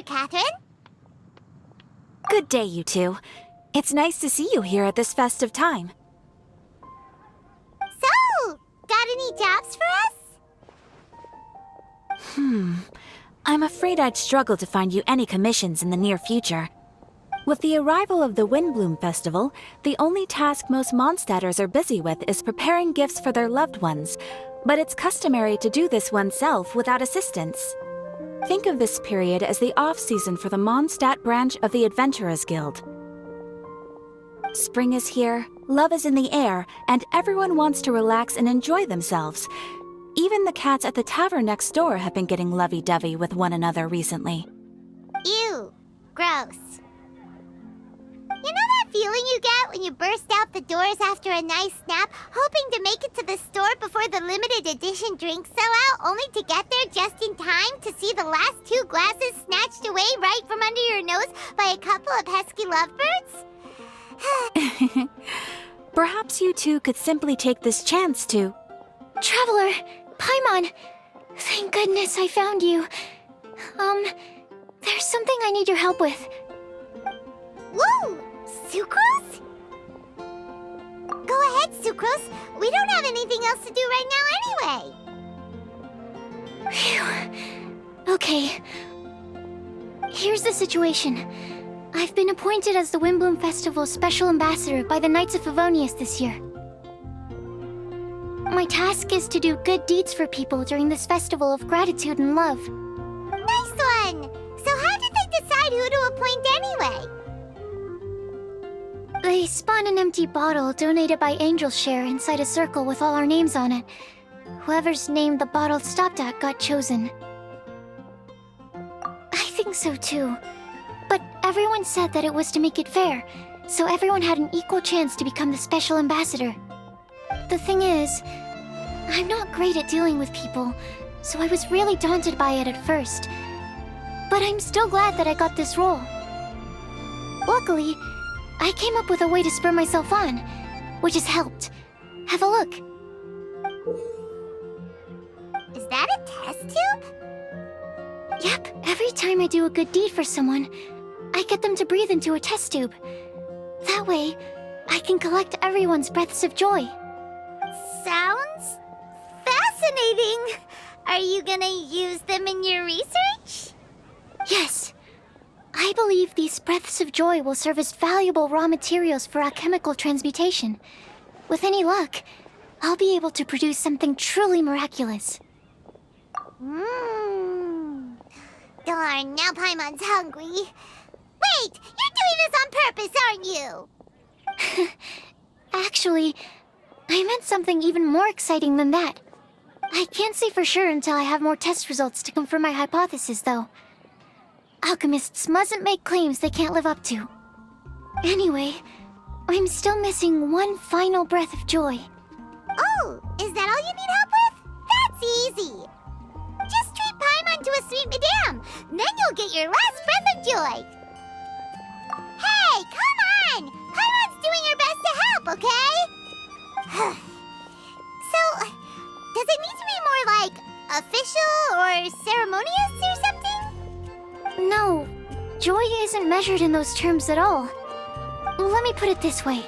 Catherine. Good day, you two. It's nice to see you here at this festive time. So, got any jobs for us? I'm afraid I'd struggle to find you any commissions in the near future. With the arrival of the Windblume Festival, the only task most Mondstadters are busy with is preparing gifts for their loved ones, but it's customary to do this oneself without assistance. Think of this period as the off-season for the Mondstadt branch of the Adventurers Guild. Spring is here, love is in the air, and everyone wants to relax and enjoy themselves. Even the cats at the tavern next door have been getting lovey-dovey with one another recently. Ew. Gross. You know that feeling you get when you burst out the doors after a nice nap, hoping to make it to the store before the limited edition drinks sell out, only to get there just in time to see the last 2 glasses snatched away right from under your nose by a couple of pesky lovebirds? Perhaps you two could simply take this chance to... Traveler! Paimon! Thank goodness I found you. There's something I need your help with. Woo! Sucrose? Go ahead, Sucrose. We don't have anything else to do right now anyway. Phew. Okay. Here's the situation. I've been appointed as the Windblume Festival's special ambassador by the Knights of Favonius this year. My task is to do good deeds for people during this festival of gratitude and love. Nice one! So how did they decide who to appoint anyway? They spun an empty bottle donated by Angel's Share inside a circle with all our names on it. Whoever's name the bottle stopped at got chosen. I think so too. But everyone said that it was to make it fair, so everyone had an equal chance to become the special ambassador. The thing is, I'm not great at dealing with people, so I was really daunted by it at first. But I'm still glad that I got this role. Luckily, I came up with a way to spur myself on, which has helped. Have a look. Is that a test tube? Yep, every time I do a good deed for someone, I get them to breathe into a test tube. That way, I can collect everyone's breaths of joy. Sounds fascinating. Are you gonna use them in your research? Yes. I believe these breaths of joy will serve as valuable raw materials for alchemical transmutation. With any luck, I'll be able to produce something truly miraculous. Darn, now Paimon's hungry. Wait, you're doing this on purpose, aren't you? Actually, I meant something even more exciting than that. I can't say for sure until I have more test results to confirm my hypothesis, though. Alchemists mustn't make claims they can't live up to. Anyway, I'm still missing one final breath of joy. Oh, is that all you need help with? That's easy. Just treat Paimon to a sweet madame, then you'll get your last breath of joy. Hey, come on! Paimon's doing her best to help, okay? So, does it need to be more like official or ceremonious or something? No, joy isn't measured in those terms at all. Let me put it this way.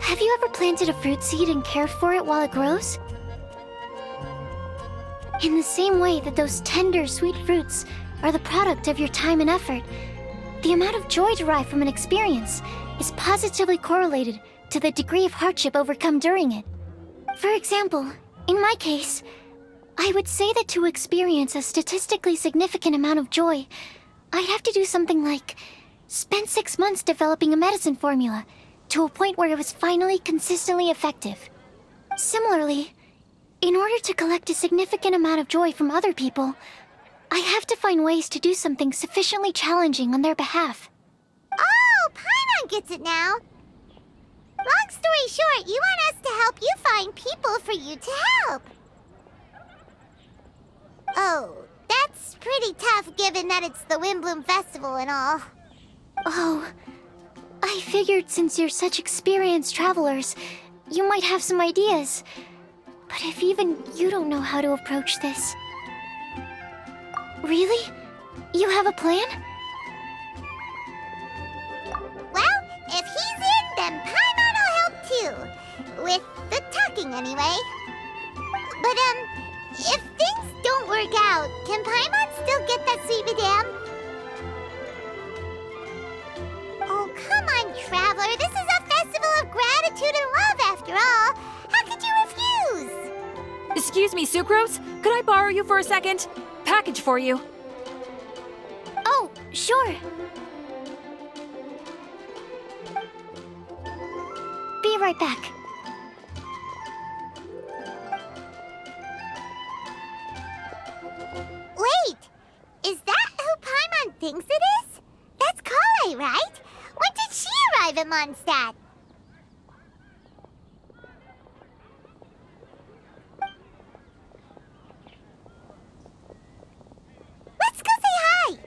Have you ever planted a fruit seed and cared for it while it grows? In the same way that those tender, sweet fruits are the product of your time and effort, the amount of joy derived from an experience is positively correlated to the degree of hardship overcome during it. For example, in my case, I would say that to experience a statistically significant amount of joy, I'd have to do something like spend 6 months developing a medicine formula to a point where it was finally consistently effective. Similarly, in order to collect a significant amount of joy from other people, I have to find ways to do something sufficiently challenging on their behalf. Oh, Paimon gets it now. Long story short, you want us to help you find people for you to help. Oh, that's pretty tough given that it's the Windblume Festival and all. Oh, I figured since you're such experienced travelers, you might have some ideas. But if even you don't know how to approach this... Really? You have a plan? Well, if he's in, then Paimon will help too. With the talking, anyway. But, if things don't work out, can Paimon still get that sweet madame? Oh, come on, Traveler. This is a festival of gratitude and love, after all. How could you refuse? Excuse me, Sucrose? Could I borrow you for a second? Package for you. Oh, sure. Be right back. Wait! Is that who Paimon thinks it is? That's Kale, right? When did she arrive at Mondstadt? Let's go say hi!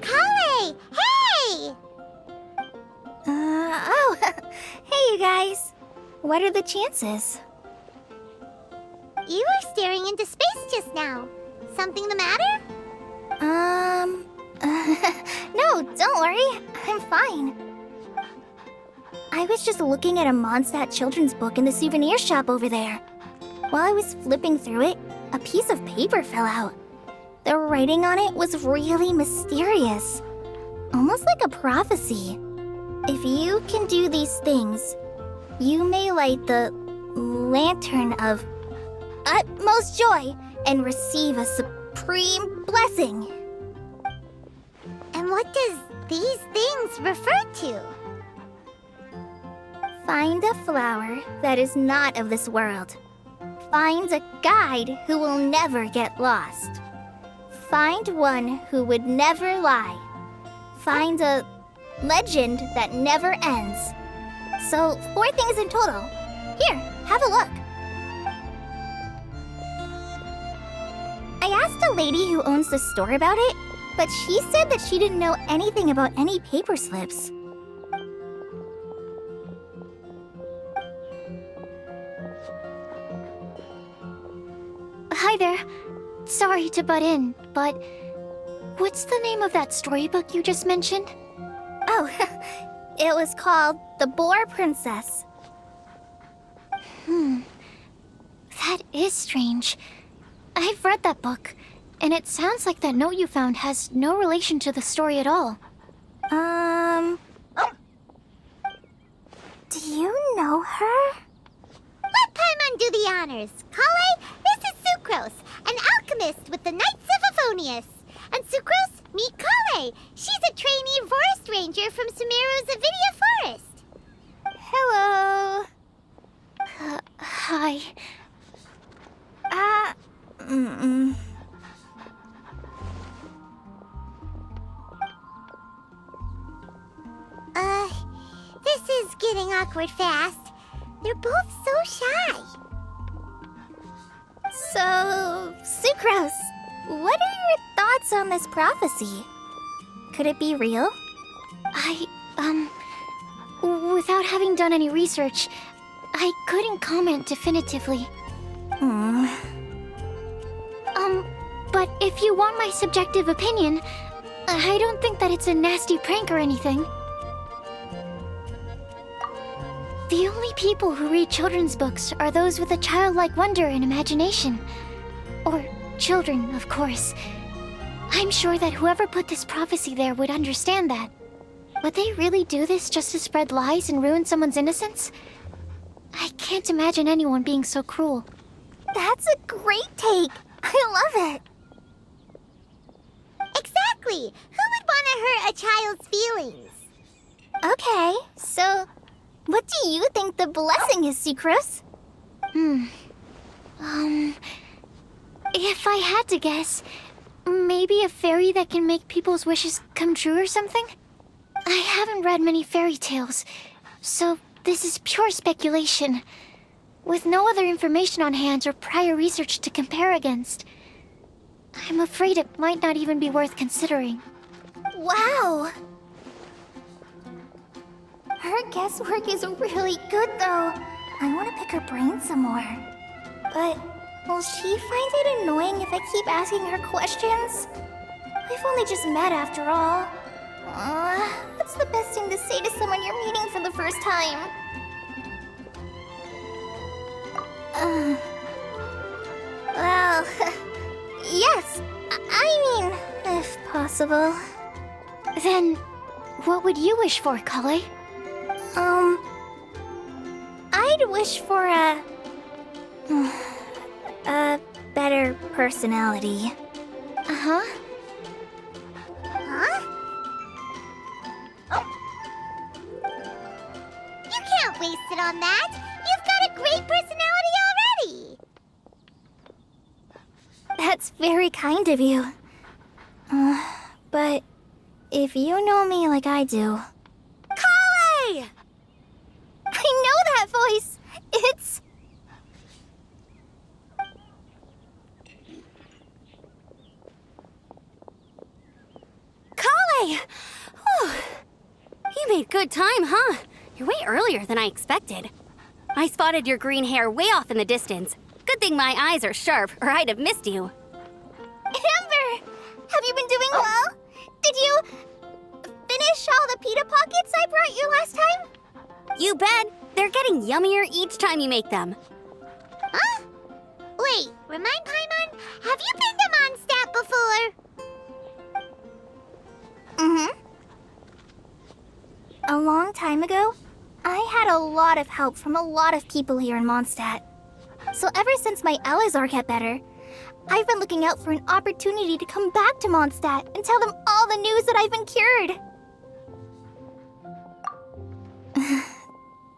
Kale! Hey! Oh, hey you guys. What are the chances? You were staring into space just now. Something the matter? No, don't worry. I'm fine. I was just looking at a Mondstadt children's book in the souvenir shop over there. While I was flipping through it, a piece of paper fell out. The writing on it was really mysterious. Almost like a prophecy. If you can do these things, you may light the lantern of utmost joy and receive a supreme blessing. And what does these things refer to? Find a flower that is not of this world. Find a guide who will never get lost. Find one who would never lie. Find a legend that never ends. So, 4 things in total. Here, have a look. I asked a lady who owns the store about it, but she said that she didn't know anything about any paper slips. Hi there. Sorry to butt in, but what's the name of that storybook you just mentioned? Oh, it was called The Boar Princess. That is strange. I've read that book, and it sounds like that note you found has no relation to the story at all. Do you know her? Let Paimon do the honors. Kale, this is Sucrose, an alchemist with the Knights of Favonius. And Sucrose, meet Kale. She's a trainee forest ranger from Sumeru's Avidia Forest. Hello. Hi. This is getting awkward fast. They're both so shy. So, Sucrose, what are your thoughts on this prophecy? Could it be real? Without having done any research, I couldn't comment definitively. But if you want my subjective opinion, I don't think that it's a nasty prank or anything. The only people who read children's books are those with a childlike wonder and imagination. Or children, of course. I'm sure that whoever put this prophecy there would understand that. Would they really do this just to spread lies and ruin someone's innocence? I can't imagine anyone being so cruel. That's a great take! I love it! Exactly! Who would want to hurt a child's feelings? Okay, so what do you think the blessing is, Sucrose? If I had to guess, maybe a fairy that can make people's wishes come true or something? I haven't read many fairy tales, so this is pure speculation. With no other information on hand or prior research to compare against, I'm afraid it might not even be worth considering. Wow! Her guesswork is really good, though. I want to pick her brain some more. But will she find it annoying if I keep asking her questions? We've only just met after all. What's the best thing to say to someone you're meeting for the first time? Well, yes. I mean, if possible. Then, what would you wish for, Kale? I'd wish for a better personality. Uh-huh. Huh? Oh. You can't waste it on that. You've got a great personality already. That's very kind of you. But if you know me like I do... Kale! I know that voice! It's... Kale! Whew. You made good time, huh? You're way earlier than I expected. I spotted your green hair way off in the distance. Good thing my eyes are sharp, or I'd have missed you. Amber! Have you been doing well? Did you finish all the pita pockets I brought you last time? You bet. They're getting yummier each time you make them. Huh? Wait, remind Paimon, have you been to Mondstadt before? Mm-hmm. A long time ago, I had a lot of help from a lot of people here in Mondstadt. So ever since my Elazar got better, I've been looking out for an opportunity to come back to Mondstadt and tell them all the news that I've been cured.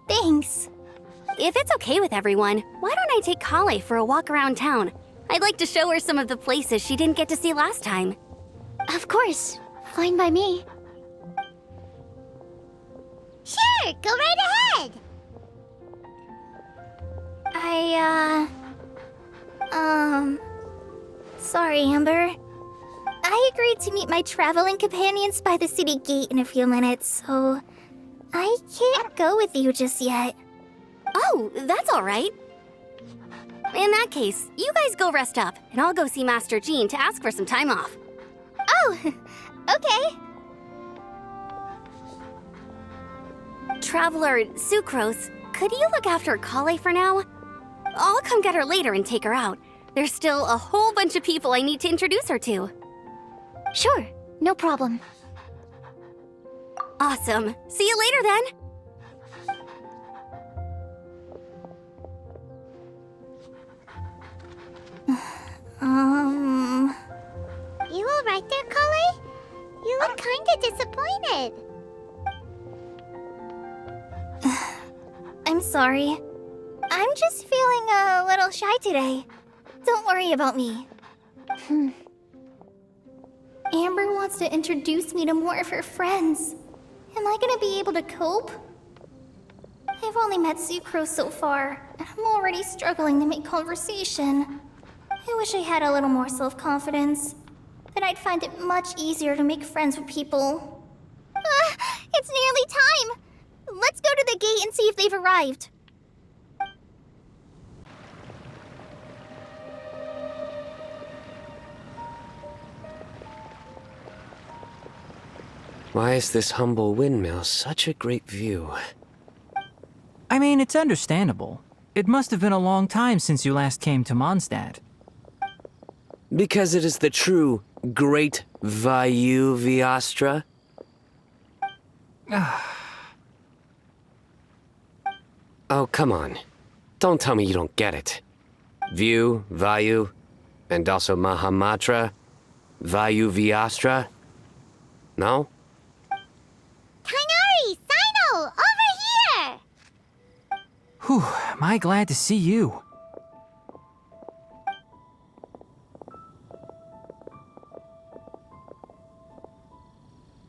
Thanks. If it's okay with everyone, why don't I take Kale for a walk around town? I'd like to show her some of the places she didn't get to see last time. Of course. Fine by me. Sure, go right ahead. Sorry, Amber. I agreed to meet my traveling companions by the city gate in a few minutes, so I can't go with you just yet. Oh, that's all right. In that case, you guys go rest up, and I'll go see Master Jean to ask for some time off. Oh, okay. Traveler Sucrose, could you look after Kale for now? I'll come get her later and take her out. There's still a whole bunch of people I need to introduce her to. Sure, no problem. Awesome. See you later then. You all right there, Kale? You look kinda disappointed. I'm sorry. I'm just feeling a little shy today. Don't worry about me. Amber wants to introduce me to more of her friends. Am I gonna be able to cope? I've only met Sucrose so far, and I'm already struggling to make conversation. I wish I had a little more self-confidence. Then I'd find it much easier to make friends with people. It's nearly time! Let's go to the gate and see if they've arrived. Why is this humble windmill such a great view? I mean, it's understandable. It must have been a long time since you last came to Mondstadt. Because it is the true Great Vayu Viastra? Oh, come on. Don't tell me you don't get it. View, Vayu, and also Mahamatra, Vayu Viastra? No? Tainari, Sino, over here! Whew, am I glad to see you.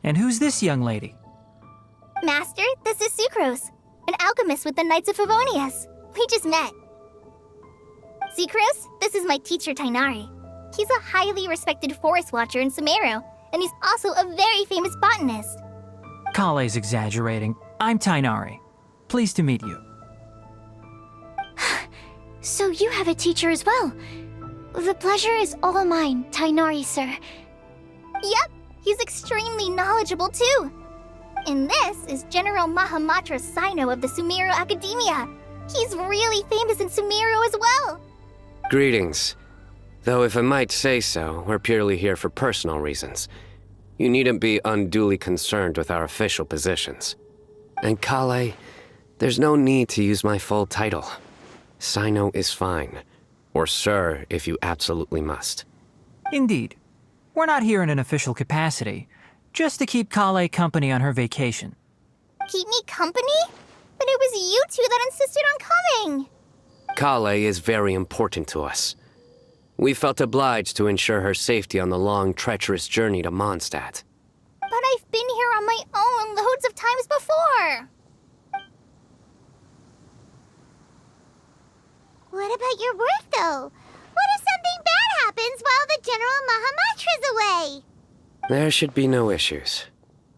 And who's this young lady? Master, this is Sucrose, an alchemist with the Knights of Favonius. We just met. Sucrose, this is my teacher Tainari. He's a highly respected forest watcher in Sumeru, and he's also a very famous botanist. Kale's exaggerating. I'm Tainari. Pleased to meet you. So you have a teacher as well. The pleasure is all mine, Tainari, sir. Yep, he's extremely knowledgeable too. And this is General Mahamatra Sino of the Sumeru Academia. He's really famous in Sumeru as well. Greetings. Though if I might say so, we're purely here for personal reasons. You needn't be unduly concerned with our official positions. And Kale, there's no need to use my full title. Sino is fine. Or sir, if you absolutely must. Indeed. We're not here in an official capacity, just to keep Kale company on her vacation. Keep me company? But it was you two that insisted on coming. Kale is very important to us. We felt obliged to ensure her safety on the long, treacherous journey to Mondstadt. But I've been here on my own loads of times before. What about your work, though? What if something bad happens while the General Mahamatra's away? There should be no issues.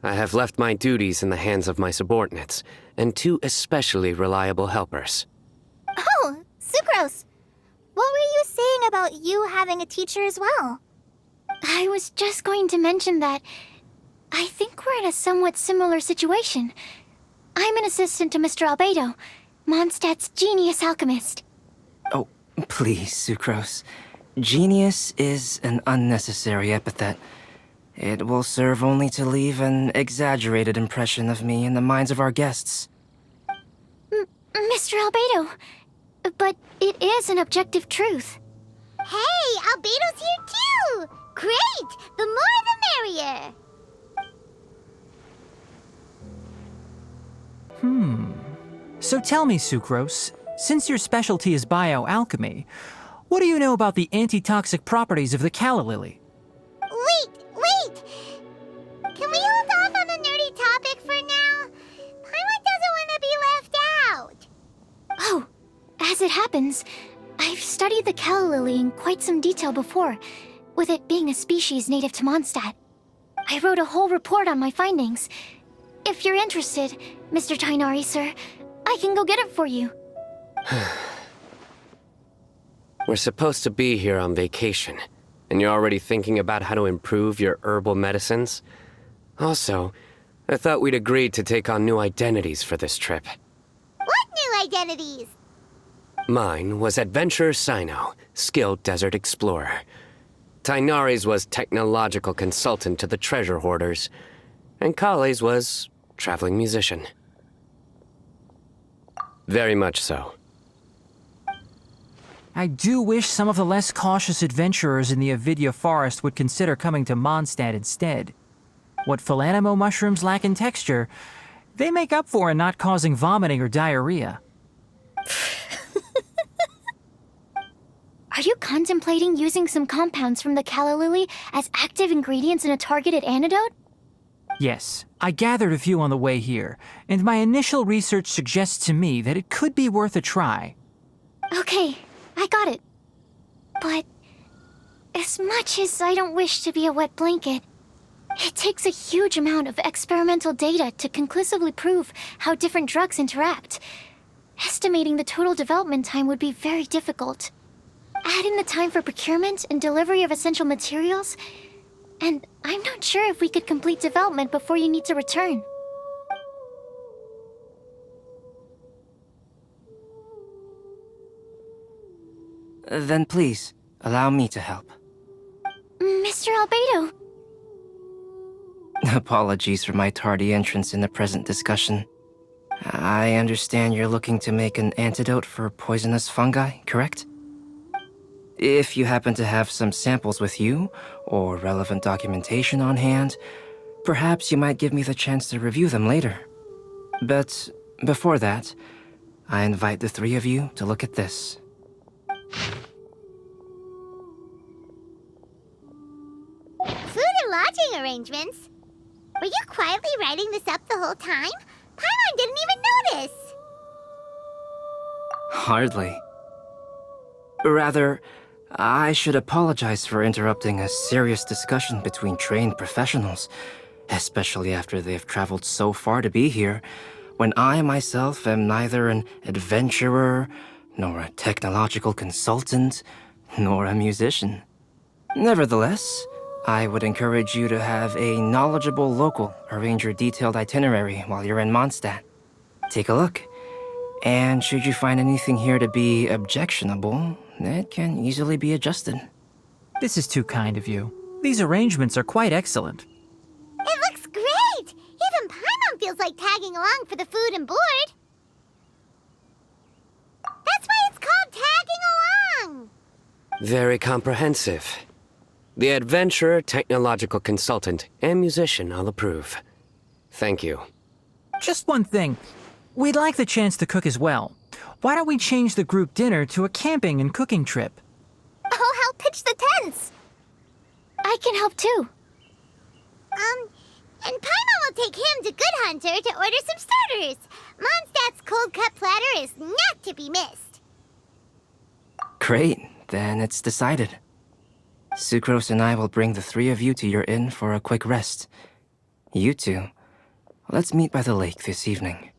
I have left my duties in the hands of my subordinates, and 2 especially reliable helpers. Oh, Sucrose. What were you saying about you having a teacher as well? I was just going to mention that I think we're in a somewhat similar situation. I'm an assistant to Mr. Albedo, Mondstadt's genius alchemist. Oh, please, Sucrose. Genius is an unnecessary epithet. It will serve only to leave an exaggerated impression of me in the minds of our guests. Mr. Albedo, but it is an objective truth. Hey, Albedo's here too! Great! The more the merrier! So tell me, Sucrose, since your specialty is bioalchemy, what do you know about the antitoxic properties of the calla lily? Wait! Can we hold off on the nerdy topic for now? Paimon doesn't want to be left out. Oh, as it happens, I've studied the calla lily in quite some detail before, with it being a species native to Mondstadt. I wrote a whole report on my findings. If you're interested, Mr. Tainari, sir, I can go get it for you. We're supposed to be here on vacation, and you're already thinking about how to improve your herbal medicines? Also, I thought we'd agreed to take on new identities for this trip. What new identities? Mine was Adventurer Sino, skilled desert explorer. Tainari's was technological consultant to the treasure hoarders, and Kale's was traveling musician. Very much so. I do wish some of the less cautious adventurers in the Avidya forest would consider coming to Mondstadt instead. What Philanimo mushrooms lack in texture, they make up for in not causing vomiting or diarrhea. Are you contemplating using some compounds from the calla lily as active ingredients in a targeted antidote? Yes, I gathered a few on the way here, and my initial research suggests to me that it could be worth a try. Okay, I got it. But as much as I don't wish to be a wet blanket, it takes a huge amount of experimental data to conclusively prove how different drugs interact. Estimating the total development time would be very difficult. Add in the time for procurement and delivery of essential materials, and I'm not sure if we could complete development before you need to return. Then please, allow me to help. Mr. Albedo. Apologies for my tardy entrance in the present discussion. I understand you're looking to make an antidote for poisonous fungi, correct? If you happen to have some samples with you, or relevant documentation on hand, perhaps you might give me the chance to review them later. But before that, I invite the 3 of you to look at this. Food and lodging arrangements? Were you quietly writing this up the whole time? Paimon didn't even notice! Hardly. Rather, I should apologize for interrupting a serious discussion between trained professionals. especially after they've traveled so far to be here, when I myself am neither an adventurer, nor a technological consultant, nor a musician. Nevertheless, I would encourage you to have a knowledgeable local arrange your detailed itinerary while you're in Mondstadt. Take a look, and should you find anything here to be objectionable, it can easily be adjusted. This is too kind of you. These arrangements are quite excellent. It looks great! Even Paimon feels like tagging along for the food and board. That's why it's called tagging along! Very comprehensive. The adventurer, technological consultant, and musician all approve. Thank you. Just one thing. We'd like the chance to cook as well. Why don't we change the group dinner to a camping and cooking trip? I'll help pitch the tents. I can help too. And Paimon will take him to Good Hunter to order some starters. Mondstadt's cold cut platter is not to be missed. Great, then it's decided. Sucrose and I will bring the three of you to your inn for a quick rest. You two, let's meet by the lake this evening.